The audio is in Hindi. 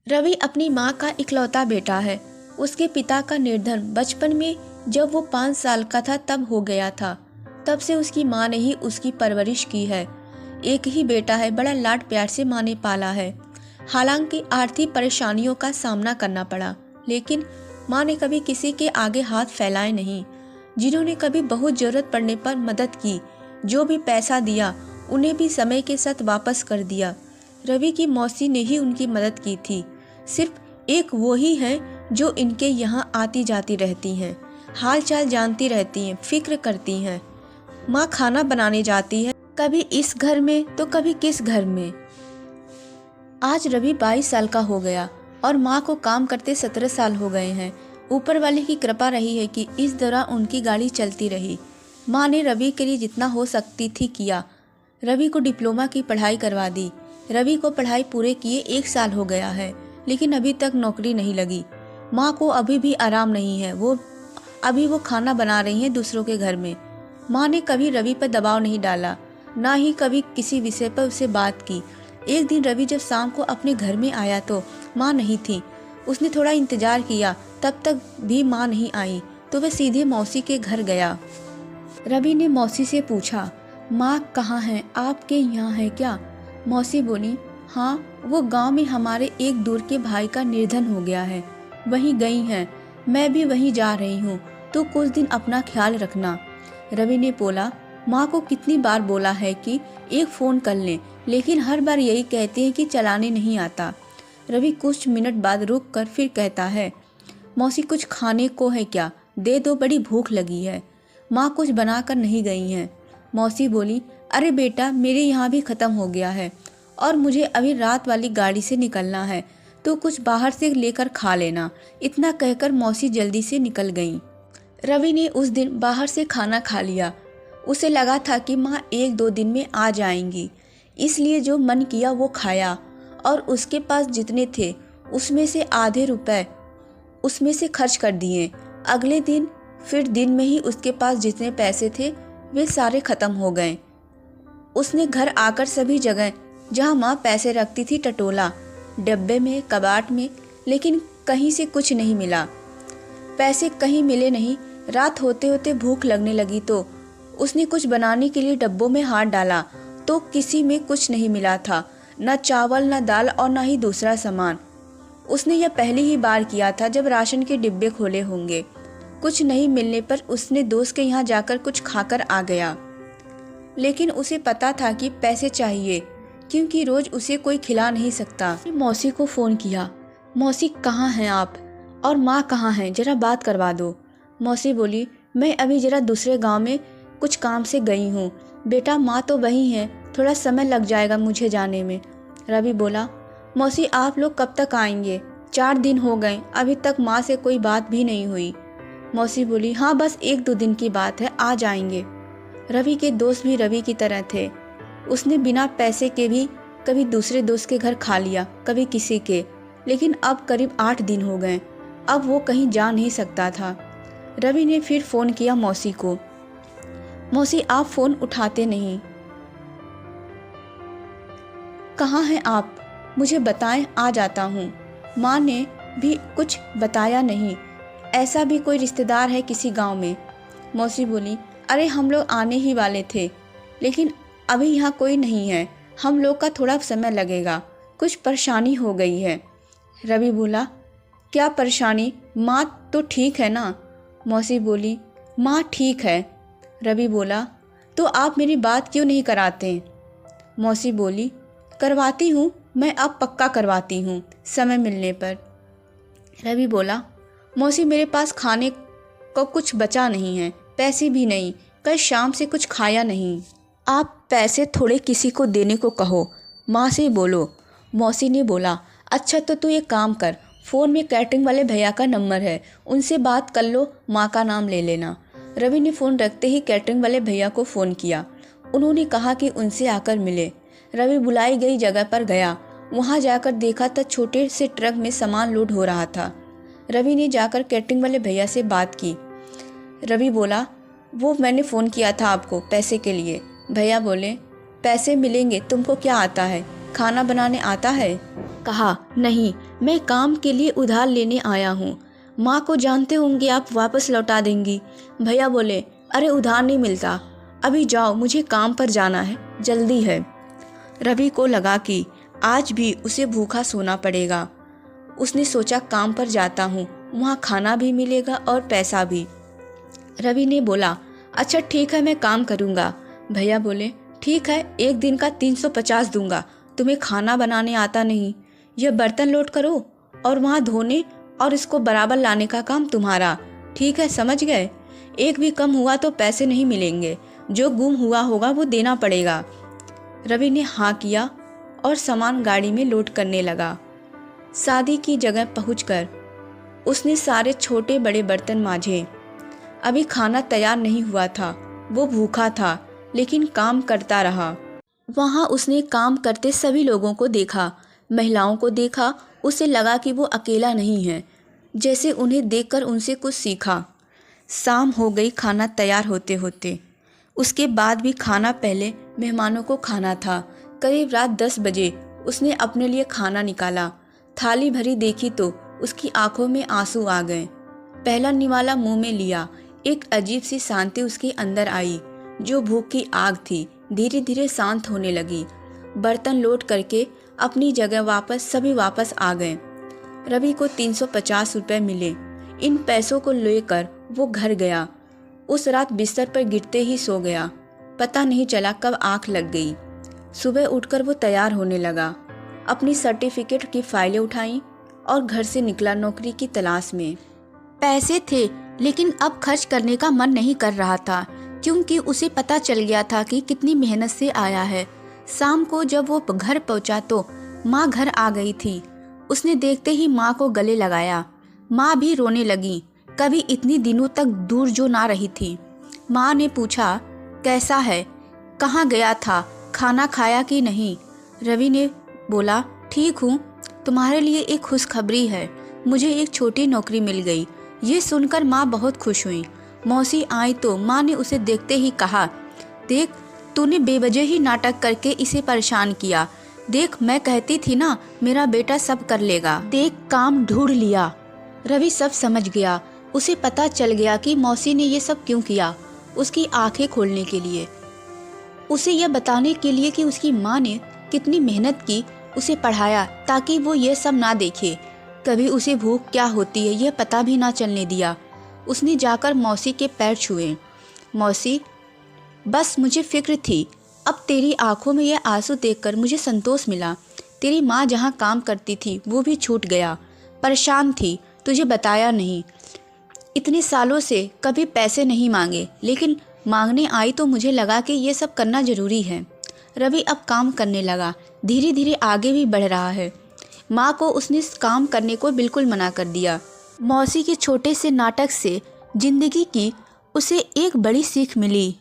रवि अपनी माँ का इकलौता बेटा है। उसके पिता का निर्धन बचपन में जब वो 5 साल का था तब हो गया था। तब से उसकी माँ ने ही उसकी परवरिश की है। एक ही बेटा है, बड़ा लाड प्यार से माँ ने पाला है। हालांकि आर्थिक परेशानियों का सामना करना पड़ा, लेकिन माँ ने कभी किसी के आगे हाथ फैलाए नहीं। जिन्होंने कभी बहुत ज़रूरत पड़ने पर मदद की, जो भी पैसा दिया उन्हें भी समय के साथ वापस कर दिया। रवि की मौसी ने ही उनकी मदद की थी। सिर्फ एक वो ही है जो इनके यहाँ आती जाती रहती हैं, हाल चाल जानती रहती हैं, फिक्र करती हैं। माँ खाना बनाने जाती है, कभी इस घर में तो कभी किस घर में। आज रवि 22 साल का हो गया और माँ को काम करते 17 साल हो गए हैं। ऊपर वाले की कृपा रही है कि इस दौरान उनकी गाड़ी चलती रही। माँ ने रवि के लिए जितना हो सकती थी किया। रवि को डिप्लोमा की पढ़ाई करवा दी। रवि को पढ़ाई पूरे किए 1 साल हो गया है, लेकिन अभी तक नौकरी नहीं लगी। माँ को अभी भी आराम नहीं है। वो खाना बना रही हैं दूसरों के घर में। माँ ने कभी रवि पर दबाव नहीं डाला, ना ही कभी किसी विषय पर उससे बात की। एक दिन रवि जब शाम को अपने घर में आया तो माँ नहीं थी। उसने थोड़ा इंतजार किया, तब तक भी माँ नहीं आई तो वह सीधे मौसी के घर गया। रवि ने मौसी से पूछा, माँ कहाँ हैं, आपके यहाँ है क्या? मौसी बोली, हाँ, वो गांव में हमारे एक दूर के भाई का निर्धन हो गया है, वहीं गई हैं। मैं भी वहीं जा रही हूँ, तो कुछ दिन अपना ख्याल रखना। रवि ने बोला, माँ को कितनी बार बोला है कि एक फ़ोन कर लें, लेकिन हर बार यही कहते हैं कि चलाने नहीं आता। रवि कुछ मिनट बाद रुक कर फिर कहता है, मौसी कुछ खाने को है क्या? दे दो, बड़ी भूख लगी है। माँ कुछ बना कर नहीं गई हैं। मौसी बोली, अरे बेटा, मेरे यहाँ भी ख़त्म हो गया है और मुझे अभी रात वाली गाड़ी से निकलना है, तो कुछ बाहर से लेकर खा लेना। इतना कहकर मौसी जल्दी से निकल गईं। रवि ने उस दिन बाहर से खाना खा लिया। उसे लगा था कि माँ 1-2 दिन में आ जाएंगी, इसलिए जो मन किया वो खाया और उसके पास जितने थे उसमें से आधे रुपए उसमें से खर्च कर दिए। अगले दिन फिर दिन में ही उसके पास जितने पैसे थे वे सारे ख़त्म हो गए। उसने घर आकर सभी जगह जहाँ माँ पैसे रखती थी टटोला, डब्बे में, कबाट में, लेकिन कहीं से कुछ नहीं मिला। पैसे कहीं मिले नहीं। रात होते होते भूख लगने लगी तो उसने कुछ बनाने के लिए डब्बों में हाथ डाला तो किसी में कुछ नहीं मिला था, न चावल, न दाल और न ही दूसरा सामान। उसने यह पहली ही बार किया था जब राशन के डिब्बे खोले होंगे। कुछ नहीं मिलने पर उसने दोस्त के यहाँ जाकर कुछ खाकर आ गया, लेकिन उसे पता था कि पैसे चाहिए, क्योंकि रोज उसे कोई खिला नहीं सकता। मौसी को फ़ोन किया, मौसी कहाँ हैं आप और माँ कहाँ हैं, ज़रा बात करवा दो। मौसी बोली, मैं अभी ज़रा दूसरे गांव में कुछ काम से गई हूँ। बेटा, माँ तो वहीं हैं, थोड़ा समय लग जाएगा मुझे जाने में। रवि बोला, मौसी आप लोग कब तक आएंगे? 4 दिन हो गए, अभी तक माँ से कोई बात भी नहीं हुई। मौसी बोली, हाँ, बस 1-2 दिन की बात है, आ जाएंगे। रवि के दोस्त भी रवि की तरह थे। उसने बिना पैसे के भी कभी दूसरे दोस्त के घर खा लिया, कभी किसी के, लेकिन अब करीब 8 दिन हो गए। अब वो कहीं जा नहीं सकता था। रवि ने फिर फ़ोन किया मौसी को। मौसी आप फ़ोन उठाते नहीं, कहाँ हैं आप? मुझे बताएं, आ जाता हूँ। माँ ने भी कुछ बताया नहीं। ऐसा भी कोई रिश्तेदार है किसी गांव में? मौसी बोली, अरे हम लोग आने ही वाले थे, लेकिन अभी यहाँ कोई नहीं है। हम लोग का थोड़ा समय लगेगा, कुछ परेशानी हो गई है। रवि बोला, क्या परेशानी? माँ तो ठीक है ना? मौसी बोली, माँ ठीक है। रवि बोला, तो आप मेरी बात क्यों नहीं कराते? मौसी बोली, करवाती हूँ, मैं अब पक्का करवाती हूँ, समय मिलने पर। रवि बोला, मौसी मेरे पास खाने को कुछ बचा नहीं है, पैसे भी नहीं, कल शाम से कुछ खाया नहीं। आप पैसे थोड़े किसी को देने को कहो, माँ से बोलो। मौसी ने बोला, अच्छा तो तू एक काम कर, फ़ोन में कैटरिंग वाले भैया का नंबर है, उनसे बात कर लो, माँ का नाम ले लेना। रवि ने फ़ोन रखते ही कैटरिंग वाले भैया को फ़ोन किया। उन्होंने कहा कि उनसे आकर मिले। रवि बुलाई गई जगह पर गया। वहाँ जाकर देखा तो छोटे से ट्रक में सामान लोड हो रहा था। रवि ने जाकर कैटरिंग वाले भैया से बात की। रवि बोला, वो मैंने फ़ोन किया था आपको पैसे के लिए। भैया बोले, पैसे मिलेंगे, तुमको क्या आता है, खाना बनाने आता है? कहा, नहीं, मैं काम के लिए उधार लेने आया हूँ। माँ को जानते होंगे आप वापस लौटा देंगी। भैया बोले, अरे उधार नहीं मिलता, अभी जाओ, मुझे काम पर जाना है, जल्दी है। रवि को लगा कि आज भी उसे भूखा सोना पड़ेगा। उसने सोचा काम पर जाता हूँ, वहाँ खाना भी मिलेगा और पैसा भी। रवि ने बोला, अच्छा ठीक है, मैं काम करूँगा। भैया बोले, ठीक है, एक दिन का 350 दूंगा। तुम्हें खाना बनाने आता नहीं, यह बर्तन लोड करो और वहाँ धोने और इसको बराबर लाने का काम तुम्हारा। ठीक है, समझ गए? एक भी कम हुआ तो पैसे नहीं मिलेंगे, जो गुम हुआ होगा वो देना पड़ेगा। रवि ने हाँ किया और सामान गाड़ी में लोड करने लगा। शादी की जगह पहुंचकर उसने सारे छोटे बड़े बर्तन मांजे। अभी खाना तैयार नहीं हुआ था, वो भूखा था, लेकिन काम करता रहा। वहाँ उसने काम करते सभी लोगों को देखा, महिलाओं को देखा। उसे लगा कि वो अकेला नहीं है, जैसे उन्हें देखकर उनसे कुछ सीखा। शाम हो गई खाना तैयार होते होते। उसके बाद भी खाना पहले मेहमानों को खाना था। करीब रात 10 बजे उसने अपने लिए खाना निकाला। थाली भरी देखी तो उसकी आंखों में आंसू आ गए। पहला निवाला मुंह में लिया, एक अजीब सी शांति उसके अंदर आई। जो भूख की आग थी धीरे धीरे शांत होने लगी। बर्तन लोड करके अपनी जगह सभी वापस आ गए। रवि को 350 रुपये मिले। इन पैसों को लेकर वो घर गया। उस रात बिस्तर पर गिरते ही सो गया। पता नहीं चला कब आंख लग गई। सुबह उठकर वो तैयार होने लगा। अपनी सर्टिफिकेट की फाइलें उठाई और घर से निकला नौकरी की तलाश में। पैसे थे, लेकिन अब खर्च करने का मन नहीं कर रहा था, क्योंकि उसे पता चल गया था कि कितनी मेहनत से आया है। शाम को जब वो घर पहुंचा तो माँ घर आ गई थी। उसने देखते ही माँ को गले लगाया। माँ भी रोने लगी, कभी इतनी दिनों तक दूर जो ना रही थी। माँ ने पूछा, कैसा है, कहाँ गया था, खाना खाया कि नहीं? रवि ने बोला, ठीक हूँ, तुम्हारे लिए एक खुशखबरी है, मुझे एक छोटी नौकरी मिल गई। ये सुनकर माँ बहुत खुश हुई। मौसी आई तो माँ ने उसे देखते ही कहा, देख, तूने बेवजह ही नाटक करके इसे परेशान किया। देख, मैं कहती थी ना, मेरा बेटा सब कर लेगा। देख, काम ढूंढ लिया। रवि सब समझ गया। उसे पता चल गया कि मौसी ने ये सब क्यों किया। उसकी आंखें खोलने के लिए, उसे यह बताने के लिए कि उसकी माँ ने कितनी मेहनत की, उसे पढ़ाया ताकि वो ये सब ना देखे। कभी उसे भूख क्या होती है यह पता भी ना चलने दिया। उसने जाकर मौसी के पैर छुए। मौसी, बस मुझे फिक्र थी, अब तेरी आंखों में यह आंसू देखकर मुझे संतोष मिला। तेरी माँ जहाँ काम करती थी वो भी छूट गया। परेशान थी, तुझे बताया नहीं। इतने सालों से कभी पैसे नहीं मांगे, लेकिन मांगने आई तो मुझे लगा कि ये सब करना ज़रूरी है। रवि अब काम करने लगा, धीरे धीरे आगे भी बढ़ रहा है। माँ को उसने काम करने को बिल्कुल मना कर दिया। मौसी के छोटे से नाटक से जिंदगी की उसे एक बड़ी सीख मिली।